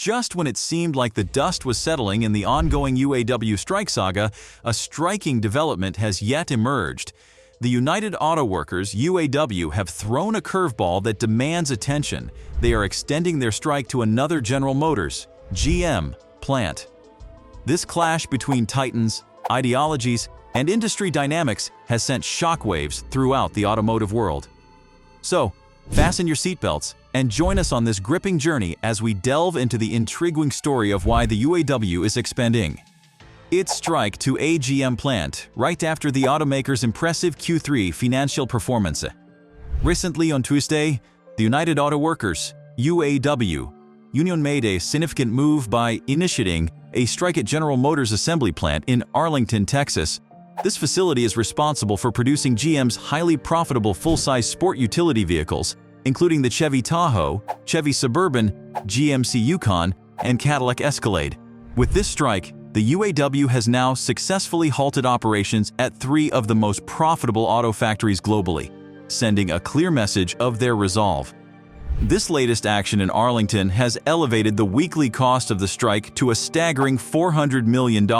Just when it seemed like the dust was settling in the ongoing UAW strike saga, a striking development has yet emerged. The United Auto Workers, UAW, have thrown a curveball that demands attention. They are extending their strike to another General Motors, GM, plant. This clash between titans, ideologies, and industry dynamics has sent shockwaves throughout the automotive world. So, fasten your seatbelts and join us on this gripping journey as we delve into the intriguing story of why the UAW is expanding its strike to a GM plant right after the automaker's impressive Q3 financial performance. Recently on Tuesday, the United Auto Workers, UAW, union made a significant move by initiating a strike at General Motors assembly plant in Arlington, Texas. This facility is responsible for producing GM's highly profitable full-size sport utility vehicles, including the Chevy Tahoe, Chevy Suburban, GMC Yukon, and Cadillac Escalade. With this strike, the UAW has now successfully halted operations at 3 of the most profitable auto factories globally, sending a clear message of their resolve. This latest action in Arlington has elevated the weekly cost of the strike to a staggering $400 million,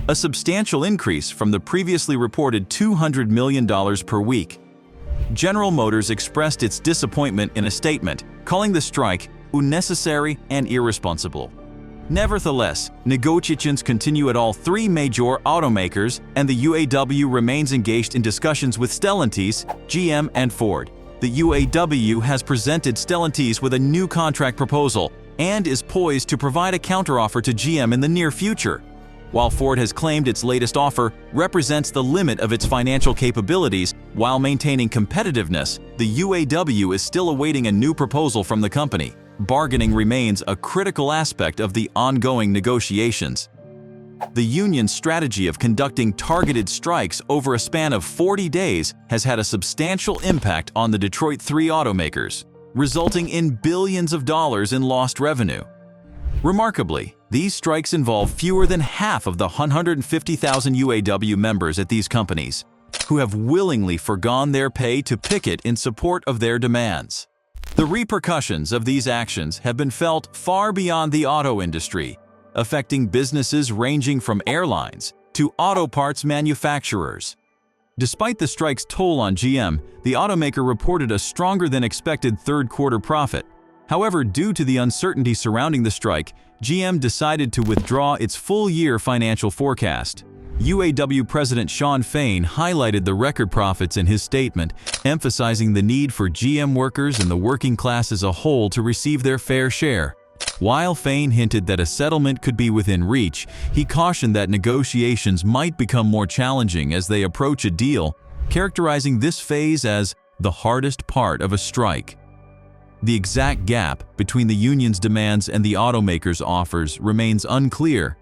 a substantial increase from the previously reported $200 million per week. General Motors expressed its disappointment in a statement, calling the strike unnecessary and irresponsible. Nevertheless, negotiations continue at all 3 major automakers, and the UAW remains engaged in discussions with Stellantis, GM, and Ford. The UAW has presented Stellantis with a new contract proposal and is poised to provide a counteroffer to GM in the near future. While Ford has claimed its latest offer represents the limit of its financial capabilities while maintaining competitiveness, the UAW is still awaiting a new proposal from the company. Bargaining remains a critical aspect of the ongoing negotiations. The union's strategy of conducting targeted strikes over a span of 40 days has had a substantial impact on the Detroit 3 automakers, resulting in billions of dollars in lost revenue. Remarkably, these strikes involve fewer than half of the 150,000 UAW members at these companies, who have willingly forgone their pay to picket in support of their demands. The repercussions of these actions have been felt far beyond the auto industry, affecting businesses ranging from airlines to auto parts manufacturers. Despite the strike's toll on GM, the automaker reported a stronger than expected third-quarter profit. However, due to the uncertainty surrounding the strike, GM decided to withdraw its full-year financial forecast. UAW President Shawn Fain highlighted the record profits in his statement, emphasizing the need for GM workers and the working class as a whole to receive their fair share. While Fain hinted that a settlement could be within reach, he cautioned that negotiations might become more challenging as they approach a deal, characterizing this phase as the hardest part of a strike. The exact gap between the union's demands and the automaker's offers remains unclear.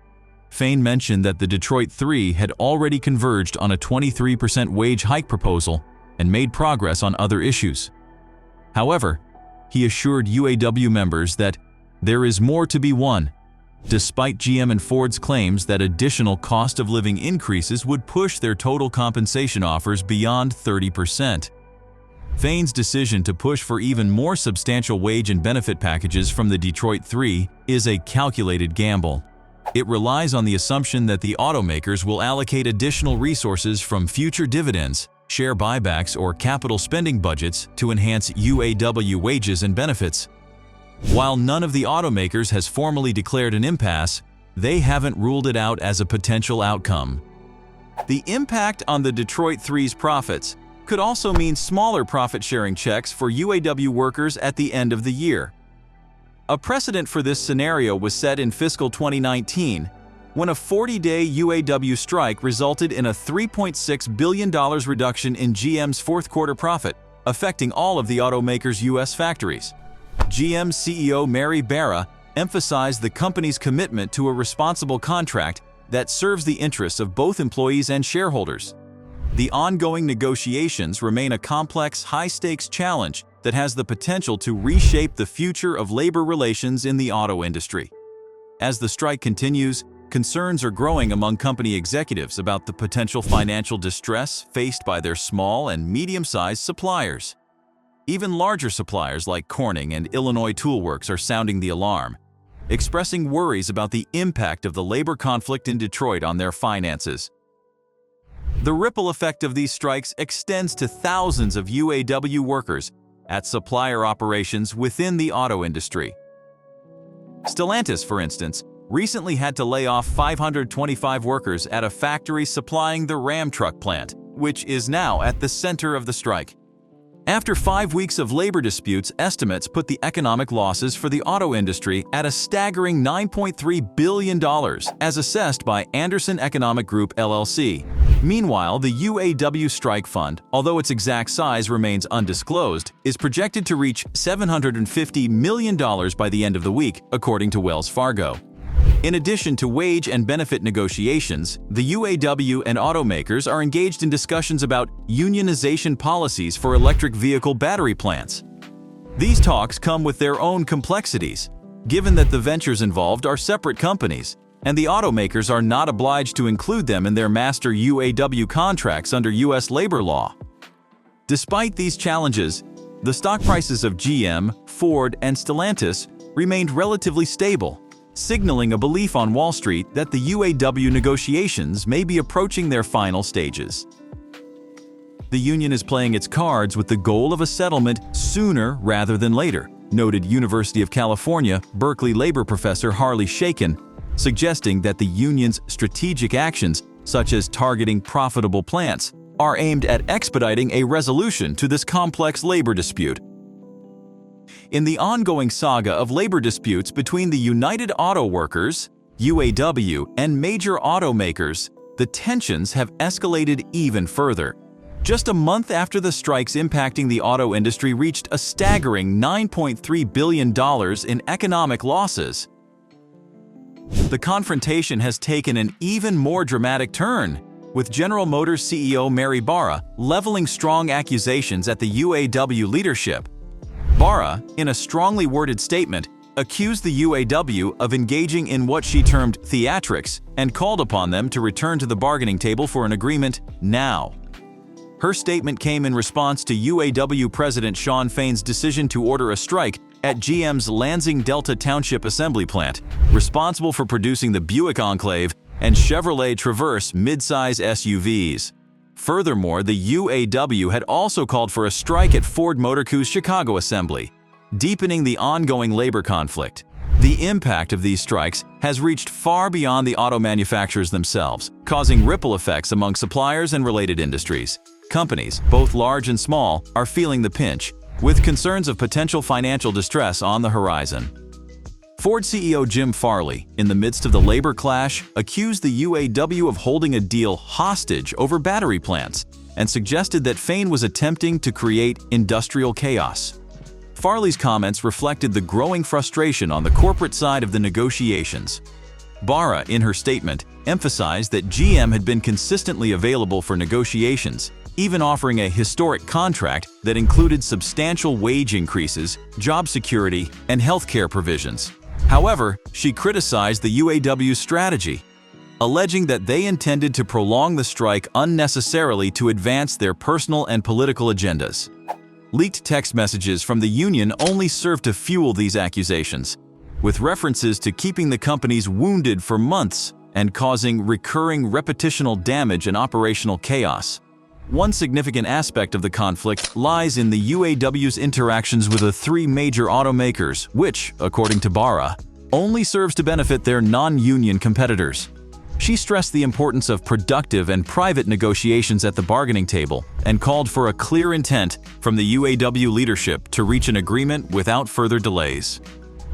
Fain mentioned that the Detroit 3 had already converged on a 23% wage hike proposal and made progress on other issues. However, he assured UAW members that there is more to be won, despite GM and Ford's claims that additional cost of living increases would push their total compensation offers beyond 30%. Fain's decision to push for even more substantial wage and benefit packages from the Detroit 3 is a calculated gamble. It relies on the assumption that the automakers will allocate additional resources from future dividends, share buybacks, or capital spending budgets to enhance UAW wages and benefits. While none of the automakers has formally declared an impasse, they haven't ruled it out as a potential outcome. The impact on the Detroit 3's profits could also mean smaller profit-sharing checks for UAW workers at the end of the year. A precedent for this scenario was set in fiscal 2019, when a 40-day UAW strike resulted in a $3.6 billion reduction in GM's fourth-quarter profit, affecting all of the automaker's U.S. factories. GM CEO Mary Barra emphasized the company's commitment to a responsible contract that serves the interests of both employees and shareholders. The ongoing negotiations remain a complex, high-stakes challenge that has the potential to reshape the future of labor relations in the auto industry. As the strike continues, concerns are growing among company executives about the potential financial distress faced by their small and medium-sized suppliers. Even larger suppliers like Corning and Illinois Tool Works are sounding the alarm. expressing worries about the impact of the labor conflict in Detroit on their finances. The ripple effect of these strikes extends to thousands of UAW workers at supplier operations within the auto industry. Stellantis, for instance, recently had to lay off 525 workers at a factory supplying the Ram truck plant, which is now at the center of the strike. After 5 weeks of labor disputes, estimates put the economic losses for the auto industry at a staggering $9.3 billion, as assessed by Anderson Economic Group LLC. Meanwhile, the UAW Strike Fund, although its exact size remains undisclosed, is projected to reach $750 million by the end of the week, according to Wells Fargo. In addition to wage and benefit negotiations, the UAW and automakers are engaged in discussions about unionization policies for electric vehicle battery plants. These talks come with their own complexities, given that the ventures involved are separate companies, and the automakers are not obliged to include them in their master UAW contracts under U.S. labor law. Despite these challenges, the stock prices of GM, Ford, and Stellantis remained relatively stable, signaling a belief on Wall Street that the UAW negotiations may be approaching their final stages. The union is playing its cards with the goal of a settlement sooner rather than later, noted University of California, Berkeley labor professor Harley Shaken, suggesting that the union's strategic actions, such as targeting profitable plants, are aimed at expediting a resolution to this complex labor dispute. In the ongoing saga of labor disputes between the United Auto Workers, UAW, and major automakers, the tensions have escalated even further. Just a month after the strikes impacting the auto industry reached a staggering $9.3 billion in economic losses, the confrontation has taken an even more dramatic turn, with General Motors CEO Mary Barra leveling strong accusations at the UAW leadership. Barra, in a strongly worded statement, accused the UAW of engaging in what she termed theatrics and called upon them to return to the bargaining table for an agreement now. Her statement came in response to UAW President Shawn Fain's decision to order a strike at GM's Lansing Delta Township Assembly Plant, responsible for producing the Buick Enclave and Chevrolet Traverse midsize SUVs. Furthermore, the UAW had also called for a strike at Ford Motor Company's Chicago assembly, deepening the ongoing labor conflict. The impact of these strikes has reached far beyond the auto manufacturers themselves, causing ripple effects among suppliers and related industries. Companies, both large and small, are feeling the pinch, with concerns of potential financial distress on the horizon. Ford CEO Jim Farley, in the midst of the labor clash, accused the UAW of holding a deal hostage over battery plants and suggested that Fain was attempting to create industrial chaos. Farley's comments reflected the growing frustration on the corporate side of the negotiations. Barra, in her statement, emphasized that GM had been consistently available for negotiations, even offering a historic contract that included substantial wage increases, job security, and healthcare provisions. However, she criticized the UAW's strategy, alleging that they intended to prolong the strike unnecessarily to advance their personal and political agendas. Leaked text messages from the union only served to fuel these accusations, with references to keeping the companies wounded for months and causing recurring reputational damage and operational chaos. One significant aspect of the conflict lies in the UAW's interactions with the three major automakers, which, according to Barra, only serves to benefit their non-union competitors. She stressed the importance of productive and private negotiations at the bargaining table and called for a clear intent from the UAW leadership to reach an agreement without further delays.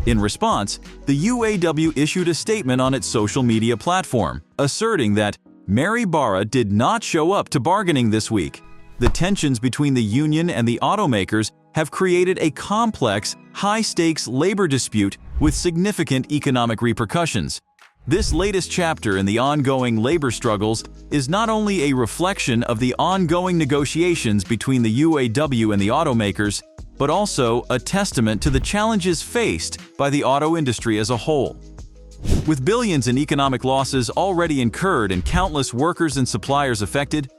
In response, the UAW issued a statement on its social media platform, asserting that Mary Barra did not show up to bargaining this week. The tensions between the union and the automakers have created a complex, high-stakes labor dispute with significant economic repercussions. This latest chapter in the ongoing labor struggles is not only a reflection of the ongoing negotiations between the UAW and the automakers, but also a testament to the challenges faced by the auto industry as a whole. With billions in economic losses already incurred and countless workers and suppliers affected,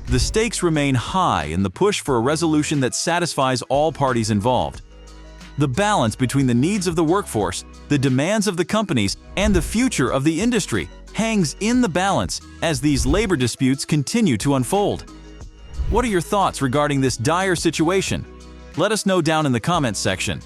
the stakes remain high in the push for a resolution that satisfies all parties involved. The balance between the needs of the workforce, the demands of the companies, and the future of the industry hangs in the balance as these labor disputes continue to unfold. What are your thoughts regarding this dire situation? Let us know down in the comments section.